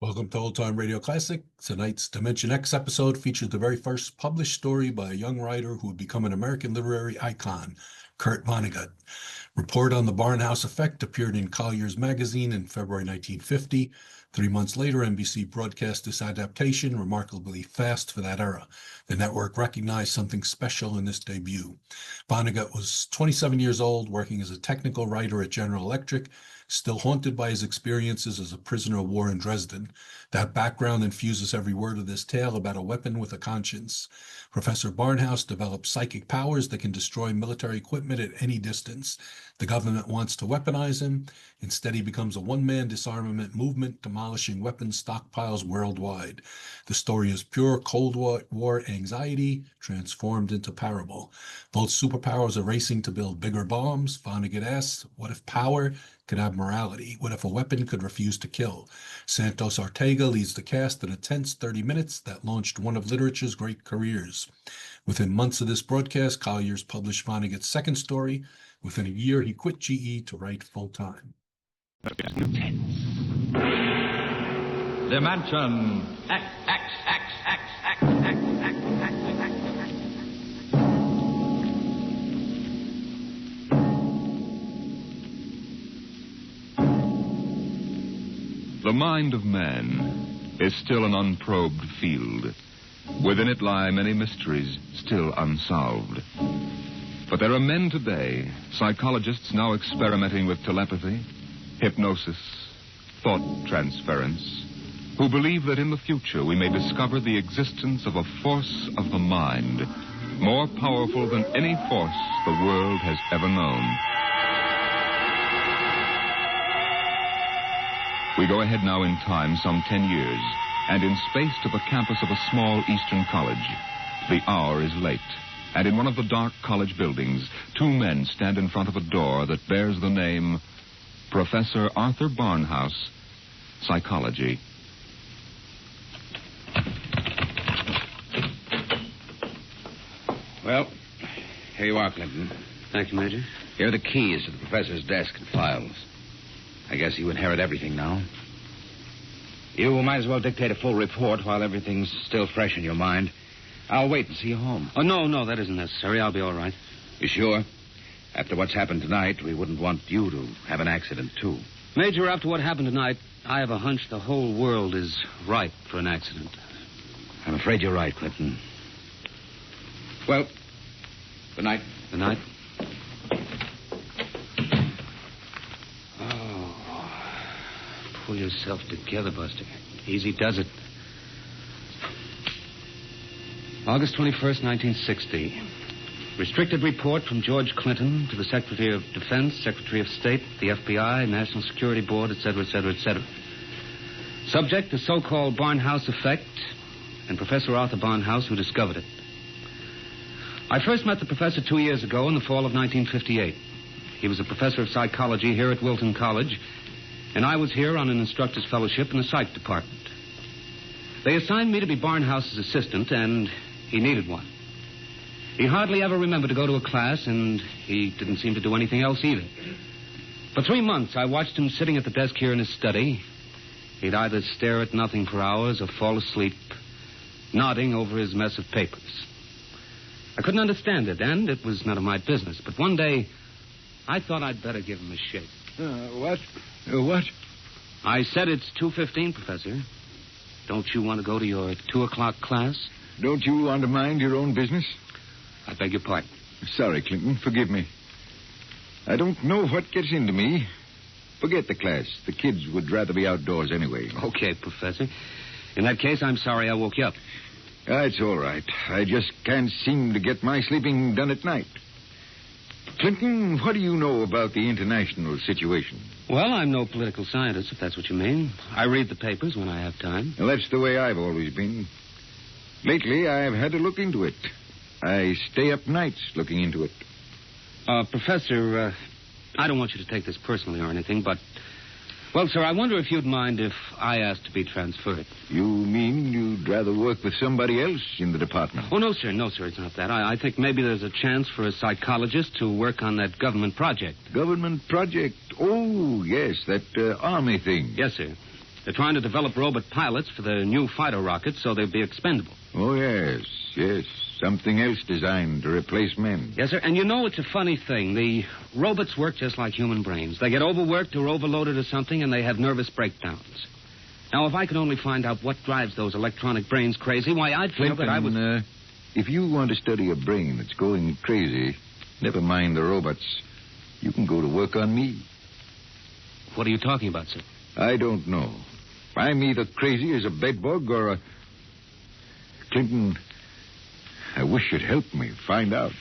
Welcome to Old Time Radio Classic. Tonight's Dimension X episode features the very first published story by a young writer who would become an American literary icon, Kurt Vonnegut. Report on the Barnhouse Effect appeared in Colliers magazine in February 1950. 3 months later, NBC broadcast this adaptation, remarkably fast for that era. The network recognized something special in this debut. Vonnegut was 27 years old, working as a technical writer at General Electric, still haunted by his experiences as a prisoner of war in Dresden. That background infuses every word of this tale about a weapon with a conscience. Professor Barnhouse develops psychic powers that can destroy military equipment at any distance. The government wants to weaponize him. Instead, he becomes a one-man disarmament movement, demolishing weapons stockpiles worldwide. The story is pure Cold War anxiety transformed into parable. Both superpowers are racing to build bigger bombs. Vonnegut asks, what if power could have morality? What if a weapon could refuse to kill? Santos Ortega leads the cast in a tense 30 minutes that launched one of literature's great careers. Within months of this broadcast, Colliers published Vonnegut's second story. Within a year, he quit GE to write full-time. Dimension X. The mind of man is still an unprobed field. Within it lie many mysteries still unsolved. But there are men today, psychologists now experimenting with telepathy, hypnosis, thought transference, who believe that in the future we may discover the existence of a force of the mind more powerful than any force the world has ever known. We go ahead now in time some 10 years, and in space to the campus of a small eastern college. The hour is late, and in one of the dark college buildings, two men stand in front of a door that bears the name Professor Arthur Barnhouse, Psychology. Well, here you are, Clinton. Thank you, Major. Here are the keys to the professor's desk and files. I guess you inherit everything now. You might as well dictate a full report while everything's still fresh in your mind. I'll wait and see you home. Oh, no, that isn't necessary. I'll be all right. You sure? After what's happened tonight, we wouldn't want you to have an accident, too. Major, after what happened tonight, I have a hunch the whole world is ripe for an accident. I'm afraid you're right, Clinton. Well, good night. Good night. Pull yourself together, Buster. Easy does it. August 21st, 1960. Restricted report from George Clinton to the Secretary of Defense, Secretary of State, the FBI, National Security Board, etc., etc., etc. Subject, the so-called Barnhouse Effect, and Professor Arthur Barnhouse, who discovered it. I first met the professor 2 years ago in the fall of 1958. He was a professor of psychology here at Wilton College, and I was here on an instructor's fellowship in the psych department. They assigned me to be Barnhouse's assistant, and he needed one. He hardly ever remembered to go to a class, and he didn't seem to do anything else either. For 3 months, I watched him sitting at the desk here in his study. He'd either stare at nothing for hours or fall asleep, nodding over his mess of papers. I couldn't understand it, and it was none of my business. But one day, I thought I'd better give him a shake. What? I said it's 2:15, Professor. Don't you want to go to your 2 o'clock class? Don't you want to mind your own business? I beg your pardon. Sorry, Clinton. Forgive me. I don't know what gets into me. Forget the class. The kids would rather be outdoors anyway. Okay, Professor. In that case, I'm sorry I woke you up. It's all right. I just can't seem to get my sleeping done at night. Clinton, what do you know about the international situation? Well, I'm no political scientist, if that's what you mean. I read the papers when I have time. Well, that's the way I've always been. Lately, I've had to look into it. I stay up nights looking into it. Professor, I don't want you to take this personally or anything, but... Well, sir, I wonder if you'd mind if I asked to be transferred. You mean you'd rather work with somebody else in the department? Oh, no, sir, it's not that. I think maybe there's a chance for a psychologist to work on that government project. Government project? Oh, yes, that army thing. Yes, sir. They're trying to develop robot pilots for their new fighter rockets so they'll be expendable. Oh, yes. Something else designed to replace men. Yes, sir. And you know, it's a funny thing. The robots work just like human brains. They get overworked or overloaded or something, and they have nervous breakdowns. Now, if I could only find out what drives those electronic brains crazy, why, I'd feel Clinton, that I would... if you want to study a brain that's going crazy, never mind the robots. You can go to work on me. What are you talking about, sir? I don't know. I'm either crazy as a bedbug or a... Clinton, I wish you'd help me find out.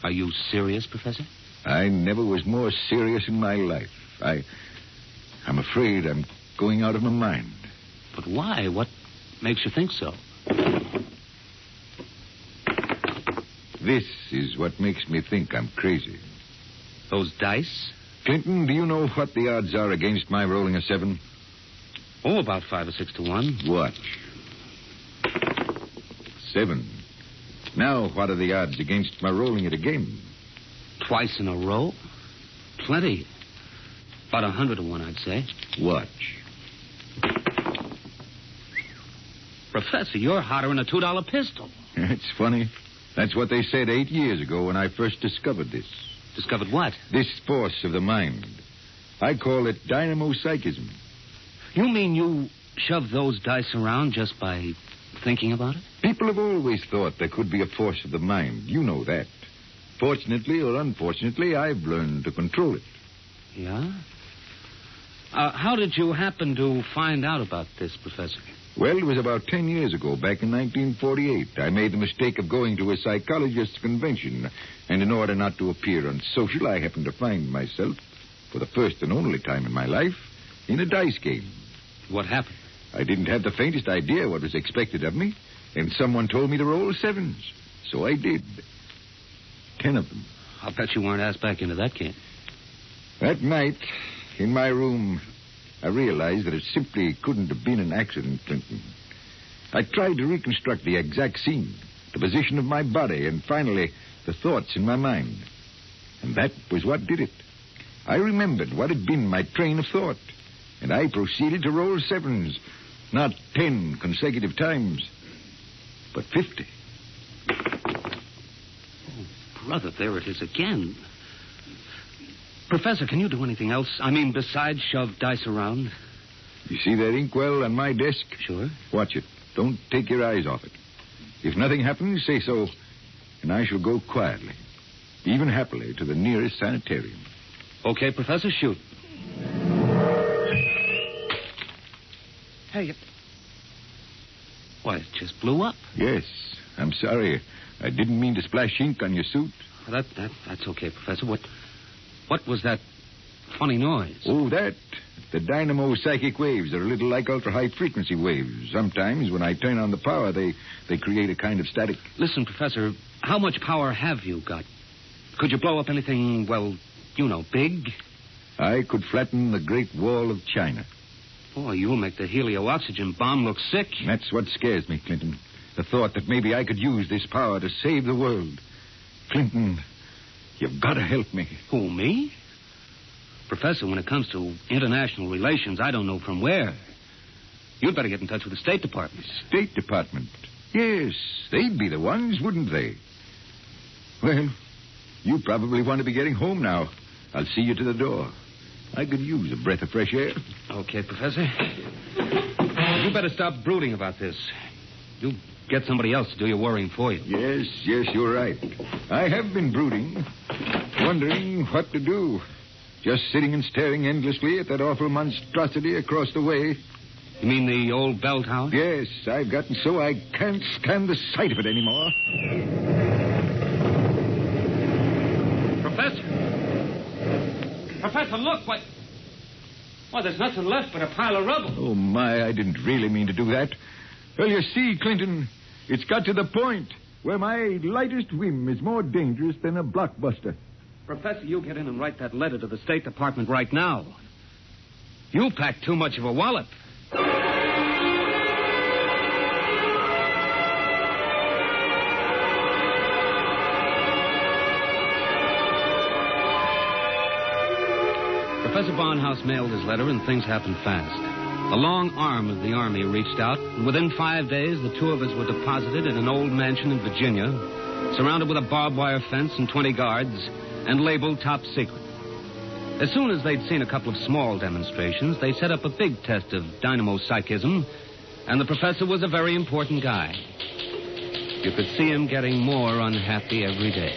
Are you serious, Professor? I never was more serious in my life. I'm afraid I'm going out of my mind. But why? What makes you think so? This is what makes me think I'm crazy. Those dice? Clinton, do you know what the odds are against my rolling a 7? Oh, about 5 or 6 to 1. Watch. 7. Now, what are the odds against my rolling it again? Twice in a row? Plenty. About 100 to 1, I'd say. Watch. Professor, you're hotter than a $2 pistol. It's funny. That's what they said 8 years ago when I first discovered this. Discovered what? This force of the mind. I call it dynamo-psychism. You mean you shove those dice around just by thinking about it? People have always thought there could be a force of the mind. You know that. Fortunately or unfortunately, I've learned to control it. Yeah? How did you happen to find out about this, Professor? Well, it was about 10 years ago, back in 1948. I made the mistake of going to a psychologist's convention, and in order not to appear unsocial, I happened to find myself, for the first and only time in my life, in a dice game. What happened? I didn't have the faintest idea what was expected of me, and someone told me to roll 7s. So I did. 10 of them. I'll bet you weren't asked back into that game. That night, in my room, I realized that it simply couldn't have been an accident, Clinton. I tried to reconstruct the exact scene, the position of my body, and finally, the thoughts in my mind. And that was what did it. I remembered what had been my train of thought, and I proceeded to roll 7s, not 10 consecutive times, but 50. Oh, brother, there it is again. Professor, can you do anything else? I mean, besides shove dice around? You see that inkwell on my desk? Sure. Watch it. Don't take your eyes off it. If nothing happens, say so, and I shall go quietly, even happily, to the nearest sanitarium. Okay, Professor, shoot. Hey, why, it just blew up. Yes, I'm sorry. I didn't mean to splash ink on your suit. That's okay, Professor. What was that funny noise? Oh, that. The dynamo psychic waves are a little like ultra-high frequency waves. Sometimes when I turn on the power, they create a kind of static. Listen, Professor, how much power have you got? Could you blow up anything, well, you know, big? I could flatten the Great Wall of China. Boy, you'll make the helio-oxygen bomb look sick. That's what scares me, Clinton. The thought that maybe I could use this power to save the world. Clinton, you've got to help me. Who, me? Professor, when it comes to international relations, I don't know from where. You'd better get in touch with the State Department. State Department? Yes, they'd be the ones, wouldn't they? Well, you probably want to be getting home now. I'll see you to the door. I could use a breath of fresh air. Okay, Professor. You better stop brooding about this. You get somebody else to do your worrying for you. Yes, you're right. I have been brooding, wondering what to do. Just sitting and staring endlessly at that awful monstrosity across the way. You mean the old bell tower? Yes, I've gotten so I can't stand the sight of it anymore. Professor, look, what... Well, there's nothing left but a pile of rubble. Oh, my, I didn't really mean to do that. Well, you see, Clinton, it's got to the point where my lightest whim is more dangerous than a blockbuster. Professor, you get in and write that letter to the State Department right now. You packed too much of a wallop. Professor Barnhouse mailed his letter, and things happened fast. The long arm of the Army reached out, and within 5 days, the two of us were deposited in an old mansion in Virginia, surrounded with a barbed wire fence and 20 guards, and labeled top secret. As soon as they'd seen a couple of small demonstrations, they set up a big test of dynamo psychism, and the professor was a very important guy. You could see him getting more unhappy every day.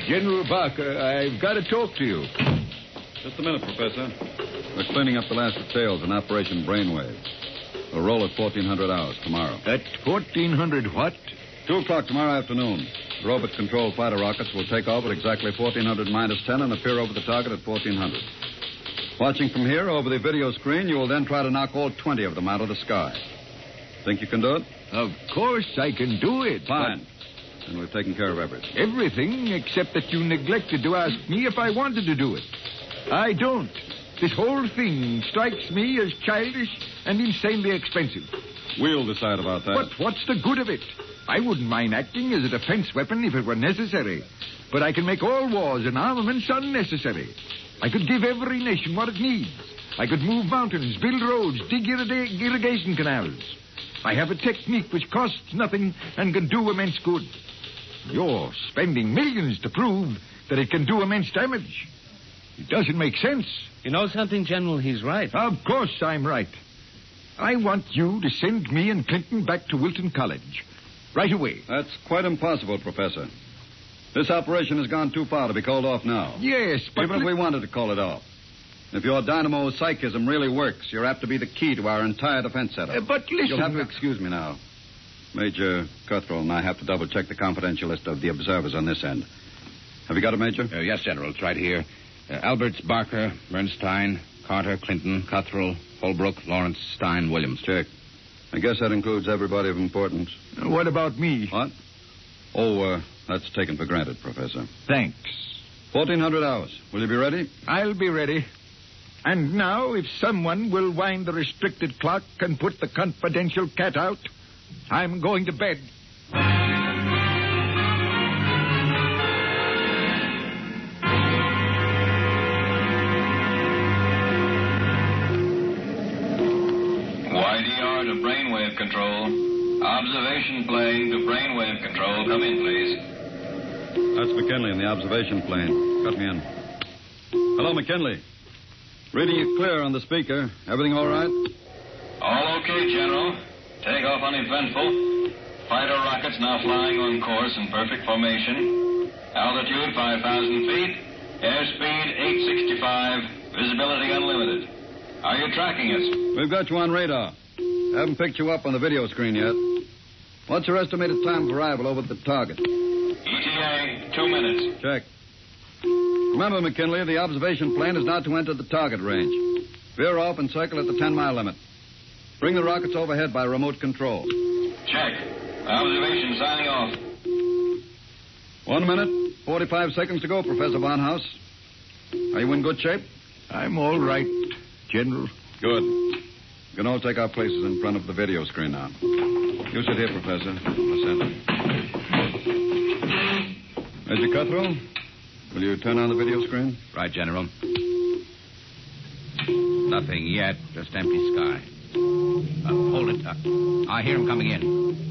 General Barker, I've got to talk to you. Just a minute, Professor. We're cleaning up the last details in Operation Brainwave. We'll roll at 1400 hours tomorrow. At 1400 what? 2 o'clock tomorrow afternoon. Robot-controlled fighter rockets will take off at exactly 1400 minus 10 and appear over the target at 1400. Watching from here over the video screen, you will then try to knock all 20 of them out of the sky. Think you can do it? Of course I can do it. Fine. Then we've taken care of everything. Everything except that you neglected to ask me if I wanted to do it. I don't. This whole thing strikes me as childish and insanely expensive. We'll decide about that. But what's the good of it? I wouldn't mind acting as a defense weapon if it were necessary. But I can make all wars and armaments unnecessary. I could give every nation what it needs. I could move mountains, build roads, dig irrigation canals. I have a technique which costs nothing and can do immense good. You're spending millions to prove that it can do immense damage. It doesn't make sense. You know something, General? He's right. Of course I'm right. I want you to send me and Clinton back to Wilton College. Right away. That's quite impossible, Professor. This operation has gone too far to be called off now. Yes, but... Even if we wanted to call it off. If your dynamo psychism really works, you're apt to be the key to our entire defense setup. But listen... You'll have to excuse me now. Major Cuthrell and I have to double-check the confidential list of the observers on this end. Have you got it, Major? Yes, General. It's right here. Alberts, Barker, Bernstein, Carter, Clinton, Cuthrell, Holbrook, Lawrence, Stein, Williams. Check. I guess that includes everybody of importance. What about me? What? Oh, that's taken for granted, Professor. Thanks. 1400 hours. Will you be ready? I'll be ready. And now, if someone will wind the restricted clock and put the confidential cat out, I'm going to bed. YDR to brainwave control. Observation plane to brainwave control. Come in, please. That's McKinley in the observation plane. Cut me in. Hello, McKinley. Reading you clear on the speaker. Everything all right? All okay, General. Takeoff uneventful. Fighter rockets now flying on course in perfect formation. Altitude 5,000 feet. Airspeed 865. Visibility unlimited. Are you tracking us? We've got you on radar. Haven't picked you up on the video screen yet. What's your estimated time of arrival over at the target? ETA, 2 minutes. Check. Remember, McKinley, the observation plane is not to enter the target range. Veer off and circle at the 10-mile limit. Bring the rockets overhead by remote control. Check. Observation signing off. 1 minute, 45 seconds to go, Professor Barnhouse. Are you in good shape? I'm all right, General. Good. You can all take our places in front of the video screen now. You sit here, Professor. Major Cuthrell, will you turn on the video screen? Right, General. Nothing yet. Just empty sky. Hold it. I hear him coming in.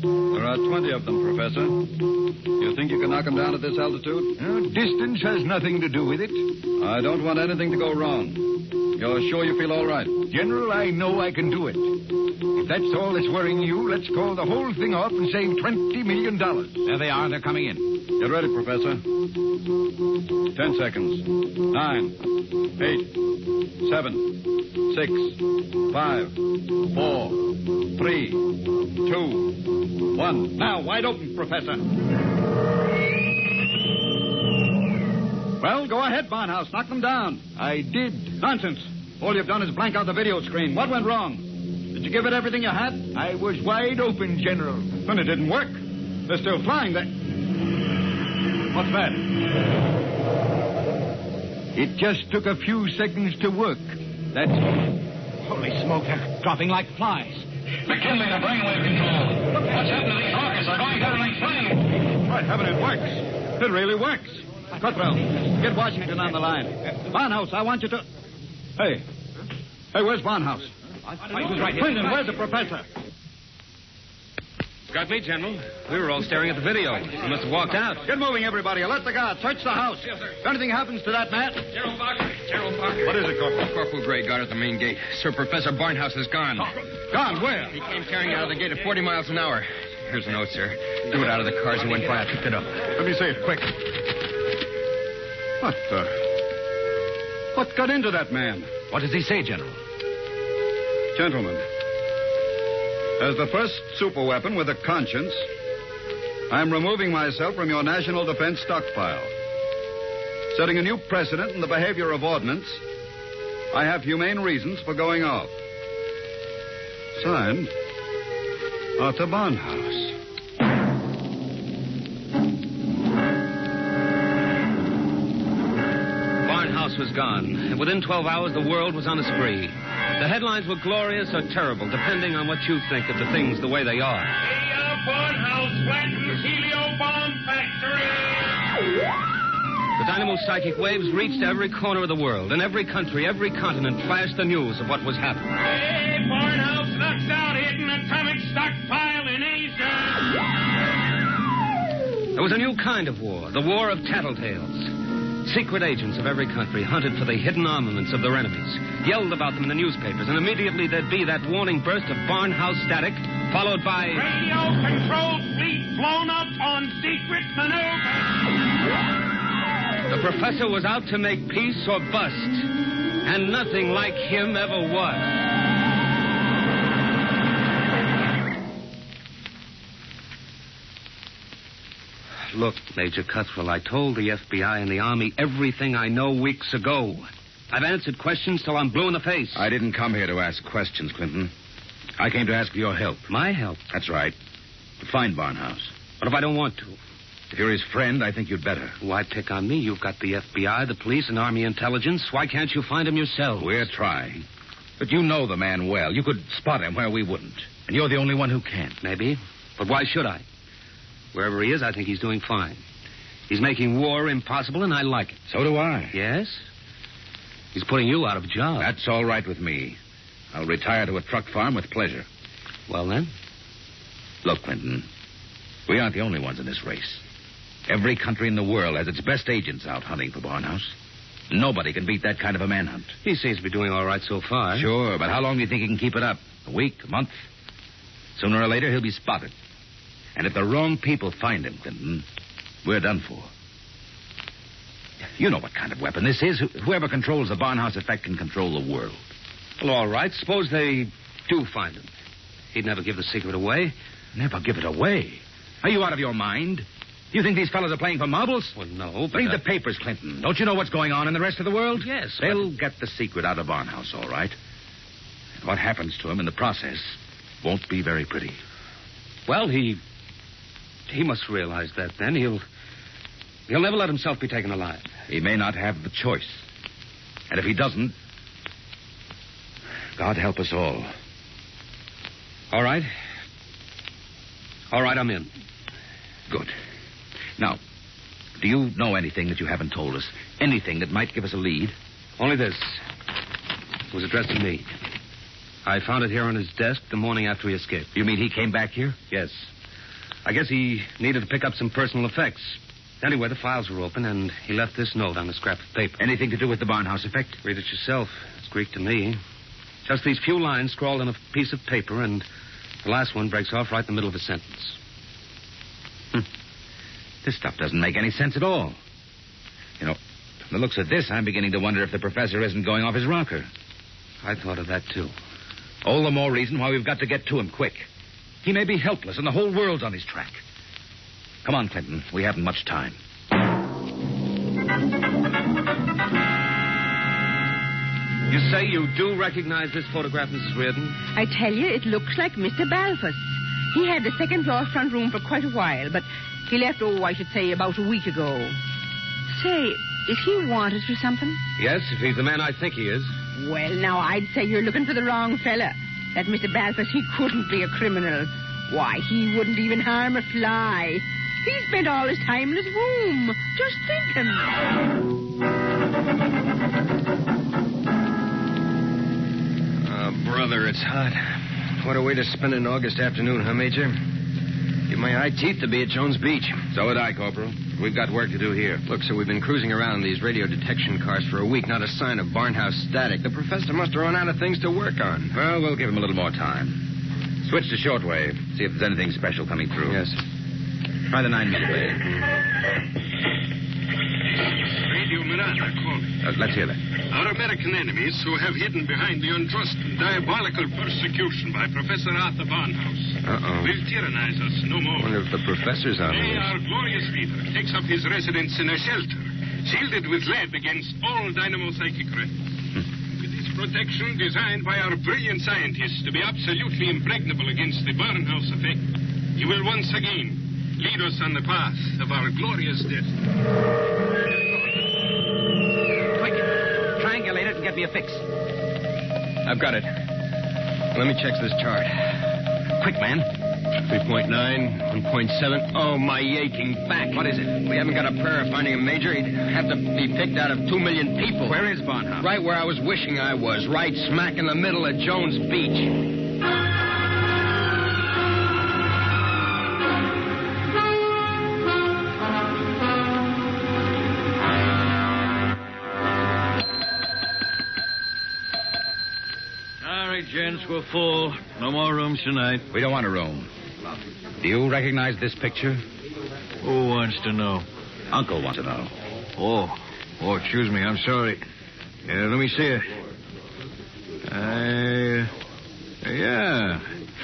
There are 20 of them, Professor. You think you can knock them down at this altitude? Distance has nothing to do with it. I don't want anything to go wrong. You're sure you feel all right? General, I know I can do it. If that's all that's worrying you, let's call the whole thing off and save $20 million. There they are. They're coming in. Get ready, Professor. 10 seconds. 9, 8, 7, 6, 5, 4, 3, 2, 1. Now, wide open, Professor. Well, go ahead, Barnhouse. Knock them down. I did. Nonsense. All you've done is blank out the video screen. What went wrong? Did you give it everything you had? I was wide open, General. Then it didn't work. They're still flying. What's that? It just took a few seconds to work. That's all. Holy smoke. They're dropping like flies. McKinley to brainwave control. What's happened to these rockets? They're going down like flames. By heaven, it works. It really works. Cuthrell, get Washington on the line. Barnhouse, I want you to... Hey, Hey, where's Barnhouse? Clinton, where's the professor? Got me, General. We were all staring at the video. He must have walked out. Get moving, everybody. Alert the guard. Search the house. Yes, sir. If anything happens to that man... General Barker. What is it, Corporal? Corporal Gray guard at the main gate. Sir, Professor Barnhouse is gone. Gone? Where? He came carrying out of the gate at 40 miles an hour. Here's a note, sir. Threw it out of the cars and went by. I picked it up. Let me see it, quick. What got into that man? What does he say, General? Gentlemen, as the first superweapon with a conscience, I'm removing myself from your national defense stockpile. Setting a new precedent in the behavior of ordnance, I have humane reasons for going off. Signed, Arthur Barnhouse. Barnhouse was gone, and within 12 hours the world was on a spree. The headlines were glorious or terrible, depending on what you think of the things the way they are. Barnhouse flattens helio bomb factory. The dynamo's psychic waves reached every corner of the world. In every country, every continent flashed the news of what was happening. Hey, Barnhouse knocks out hidden atomic stockpile in Asia. There was a new kind of war, the war of tattletales. Secret agents of every country hunted for the hidden armaments of their enemies, yelled about them in the newspapers, and immediately there'd be that warning burst of Barnhouse static, followed by... Radio-controlled fleet blown up on secret maneuver. The professor was out to make peace or bust, and nothing like him ever was. Look, Major Cuthrell, I told the FBI and the Army everything I know weeks ago. I've answered questions till I'm blue in the face. I didn't come here to ask questions, Clinton. I came to ask for your help. My help? That's right. To find Barnhouse. What if I don't want to? If you're his friend, I think you'd better. Why pick on me? You've got the FBI, the police, and Army intelligence. Why can't you find him yourself? We're trying. But you know the man well. You could spot him where we wouldn't. And you're the only one who can. Maybe. But why should I? Wherever he is, I think he's doing fine. He's making war impossible, and I like it. So do I. Yes? He's putting you out of a job. That's all right with me. I'll retire to a truck farm with pleasure. Well, then? Look, Clinton, we aren't the only ones in this race. Every country in the world has its best agents out hunting for Barnhouse. Nobody can beat that kind of a manhunt. He seems to be doing all right so far. Sure, but how long do you think he can keep it up? A week? A month? Sooner or later, he'll be spotted. And if the wrong people find him, Clinton, we're done for. You know what kind of weapon this is. Whoever controls the Barnhouse effect can control the world. Well, all right. Suppose they do find him. He'd never give the secret away. Never give it away? Are you out of your mind? You think these fellows are playing for marbles? Well, no, but... Read the papers, Clinton. Don't you know what's going on in the rest of the world? Yes, They'll get the secret out of Barnhouse, all right. And what happens to him in the process won't be very pretty. Well, he must realize that then. He'll never let himself be taken alive. He may not have the choice. And if he doesn't, God help us all. All right. All right, I'm in. Good. Now, do you know anything that you haven't told us? Anything that might give us a lead? Only this. It was addressed to me. I found it here on his desk the morning after he escaped. You mean he came back here? Yes. I guess he needed to pick up some personal effects. Anyway, the files were open, and he left this note on a scrap of paper. Anything to do with the Barnhouse effect? Read it yourself. It's Greek to me. Just these few lines scrawled on a piece of paper, and the last one breaks off right in the middle of a sentence. This stuff doesn't make any sense at all. You know, from the looks of this, I'm beginning to wonder if the professor isn't going off his rocker. I thought of that, too. All the more reason why we've got to get to him quick. He may be helpless, and the whole world's on his track. Come on, Clinton. We haven't much time. You say you do recognize this photograph, Mrs. Reardon? I tell you, it looks like Mr. Balfour. He had the second-floor front room for quite a while, but he left, I should say, about a week ago. Say, is he wanted for something? Yes, if he's the man I think he is. Well, now, I'd say you're looking for the wrong fella. That Mr. Balfour, he couldn't be a criminal. Why, he wouldn't even harm a fly. He spent all his time in his room, just thinking. brother, it's hot. What a way to spend an August afternoon, huh, Major? Give my eye teeth to be at Jones Beach. So would I, Corporal. We've got work to do here. Look, sir, we've been cruising around these radio detection cars for a week. Not a sign of Barnhouse static. The professor must have run out of things to work on. Well, we'll give him a little more time. Switch to shortwave. See if there's anything special coming through. Yes. Try the 9mm. Radio Miranda calling. Let's hear that. Our American enemies who have hidden behind the unjust and diabolical persecution by Professor Arthur Barnhouse will tyrannize us no more. Wonder if the professor's on Today, this. our glorious leader takes up his residence in a shelter, shielded with lead against all dynamo-psychic rays. With his protection designed by our brilliant scientists to be absolutely impregnable against the Barnhouse effect, he will once again lead us on the path of our glorious destiny. Quick. Triangulate it and get me a fix. I've got it. Let me check this chart. Quick, man. 3.9, 1.7. Oh, my aching back. What is it? We haven't got a prayer of finding a major. He'd have to be picked out of 2 million people. Where is Barnhouse? Right where I was wishing I was. Right smack in the middle of Jones Beach. Gents, we're full. No more rooms tonight. We don't want a room. Do you recognize this picture? Who wants to know? Uncle wants to know. Oh, excuse me. I'm sorry. Let me see it. Yeah,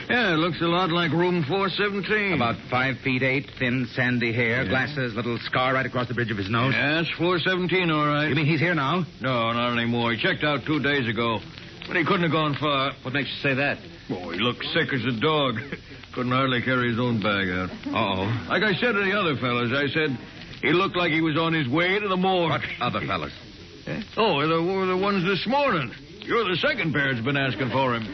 it looks a lot like room 417. About 5 feet 8, thin, sandy hair, glasses, little scar right across the bridge of his nose. Yeah, it's 417, all right. You mean he's here now? No, not anymore. He checked out 2 days ago. But he couldn't have gone far. What makes you say that? Oh, he looked sick as a dog. Couldn't hardly carry his own bag out. Uh-oh. Like I said to the other fellas, I said he looked like he was on his way to the morgue. What other fellas? Oh, the ones this morning. You're the second pair that's been asking for him.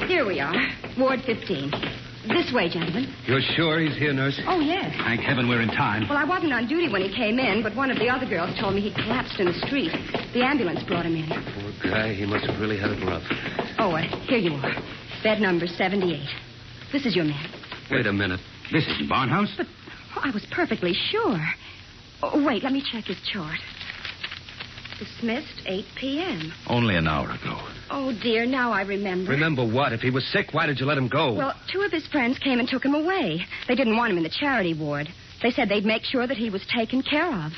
Here we are, Ward 15. This way, gentlemen. You're sure he's here, nurse? Oh, yes. Thank heaven we're in time. Well, I wasn't on duty when he came in, but one of the other girls told me he collapsed in the street. The ambulance brought him in. Poor guy. He must have really had it rough. Oh, here you are. Bed number 78. This is your man. Wait a minute. This isn't Barnhouse. But I was perfectly sure. Oh, wait, let me check his chart. Dismissed 8 p.m. Only an hour ago. Oh, dear, now I remember. Remember what? If he was sick, why did you let him go? Well, 2 of his friends came and took him away. They didn't want him in the charity ward. They said they'd make sure that he was taken care of.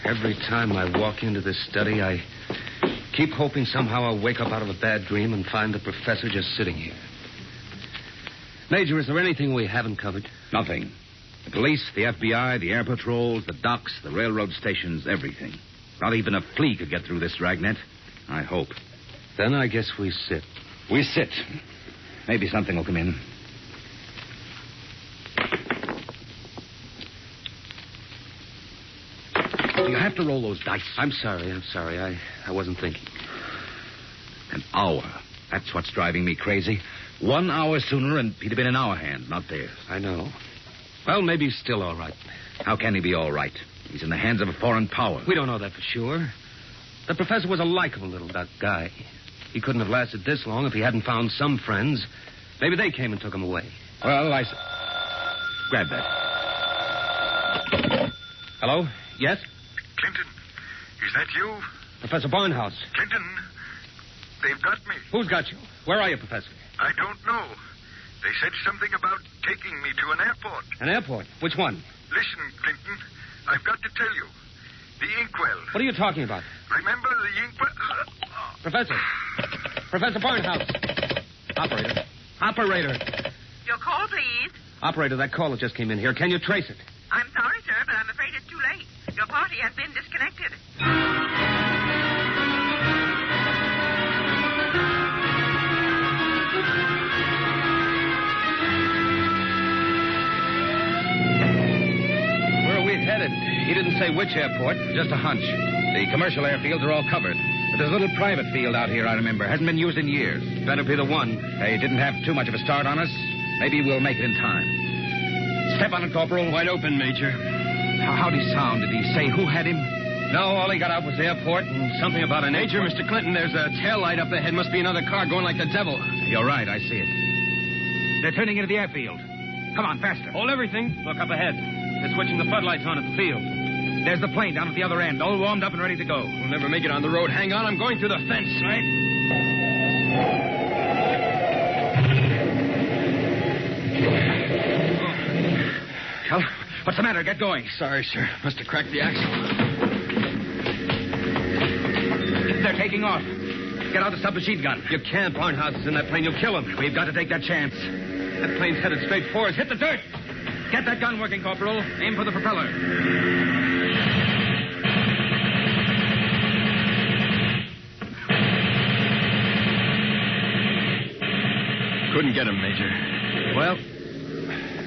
Every time I walk into this study, I keep hoping somehow I'll wake up out of a bad dream and find the professor just sitting here. Major, is there anything we haven't covered? Nothing. The police, the FBI, the air patrols, the docks, the railroad stations, everything. Not even a flea could get through this dragnet. I hope. Then I guess we sit. We sit. Maybe something will come in. You have to roll those dice. I'm sorry. I wasn't thinking. An hour. That's what's driving me crazy. 1 hour sooner, and he'd have been in our hands, not theirs. I know. Well, maybe he's still all right. How can he be all right? He's in the hands of a foreign power. We don't know that for sure. The professor was a likable little guy. He couldn't have lasted this long if he hadn't found some friends. Maybe they came and took him away. Well, grab that. Hello? Yes? Clinton, is that you? Professor Barnhouse. Clinton, they've got me. Who's got you? Where are you, Professor? I don't know. They said something about taking me to an airport. An airport? Which one? Listen, Clinton, I've got to tell you. The inkwell. What are you talking about? Remember the inkwell? Professor. Professor Barnhouse. Operator. Your call, please. Operator, that caller just came in here. Can you trace it? I'm sorry, sir, but I'm afraid it's too late. Your party has been disconnected. He didn't say which airport, just a hunch. The commercial airfields are all covered. But there's a little private field out here, I remember. Hasn't been used in years. Better be the one. They didn't have too much of a start on us. Maybe we'll make it in time. Step on it, Corporal. Wide open, Major. How'd he sound? Did he say who had him? No, all he got out was airport and something about an Major, Mr. Clinton, there's a tail light up ahead. Must be another car going like the devil. You're right, I see it. They're turning into the airfield. Come on, faster. Hold everything. Look up ahead. They're switching the floodlights on at the field. There's the plane down at the other end, all warmed up and ready to go. We'll never make it on the road. Hang on, I'm going through the fence. Right. Cal, what's the matter? Get going. Sorry, sir. Must have cracked the axle. They're taking off. Get out the submachine gun. You can't. Barnhouse is in that plane. You'll kill him. We've got to take that chance. That plane's headed straight for us. Hit the dirt. Get that gun working, Corporal. Aim for the propeller. Couldn't get him, Major. Well,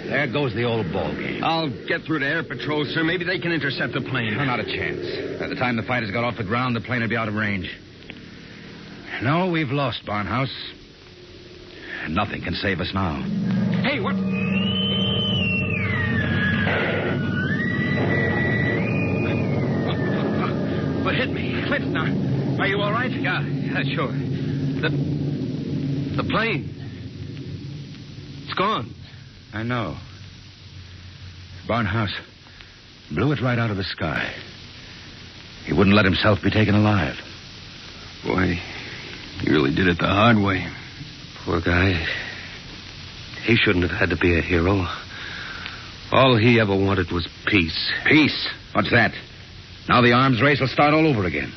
there goes the old ball game. I'll get through to Air Patrol, sir. Maybe they can intercept the plane. No, not a chance. By the time the fighters got off the ground, the plane would be out of range. No, we've lost, Barnhouse. Nothing can save us now. Hey, what? What hit me? Clinton, are you all right? Yeah, sure. The plane. It's gone. I know. Barnhouse blew it right out of the sky. He wouldn't let himself be taken alive. Boy, he really did it the hard way. Poor guy. He shouldn't have had to be a hero. All he ever wanted was peace. Peace? What's that? Now the arms race will start all over again.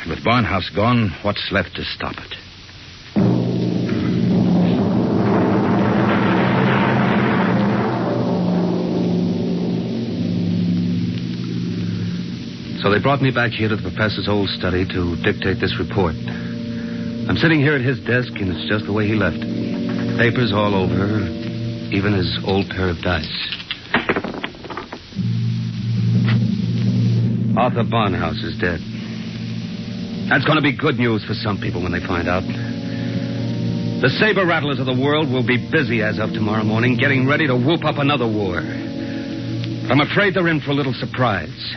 And with Barnhouse gone, what's left to stop it? So they brought me back here to the professor's old study to dictate this report. I'm sitting here at his desk, and it's just the way he left it. Papers all over, even his old pair of dice. Arthur Barnhouse is dead. That's going to be good news for some people when they find out. The saber rattlers of the world will be busy as of tomorrow morning getting ready to whoop up another war. But I'm afraid they're in for a little surprise.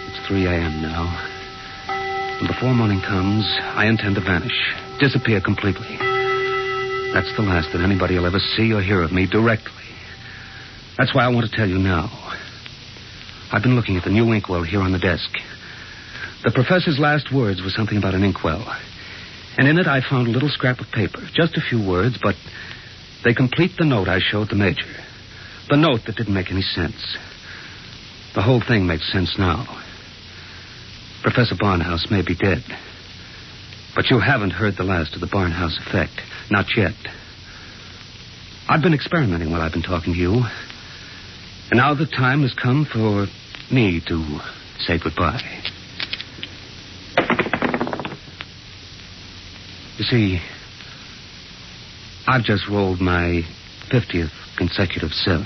It's 3 a.m. now. And before morning comes, I intend to vanish, disappear completely. That's the last that anybody will ever see or hear of me directly. That's why I want to tell you now. I've been looking at the new inkwell here on the desk. The professor's last words were something about an inkwell. And in it I found a little scrap of paper. Just a few words, but they complete the note I showed the major. The note that didn't make any sense. The whole thing makes sense now. Professor Barnhouse may be dead. But you haven't heard the last of the Barnhouse effect. Not yet. I've been experimenting while I've been talking to you. And now the time has come for me to say goodbye. You see, I've just rolled my 50th consecutive 7.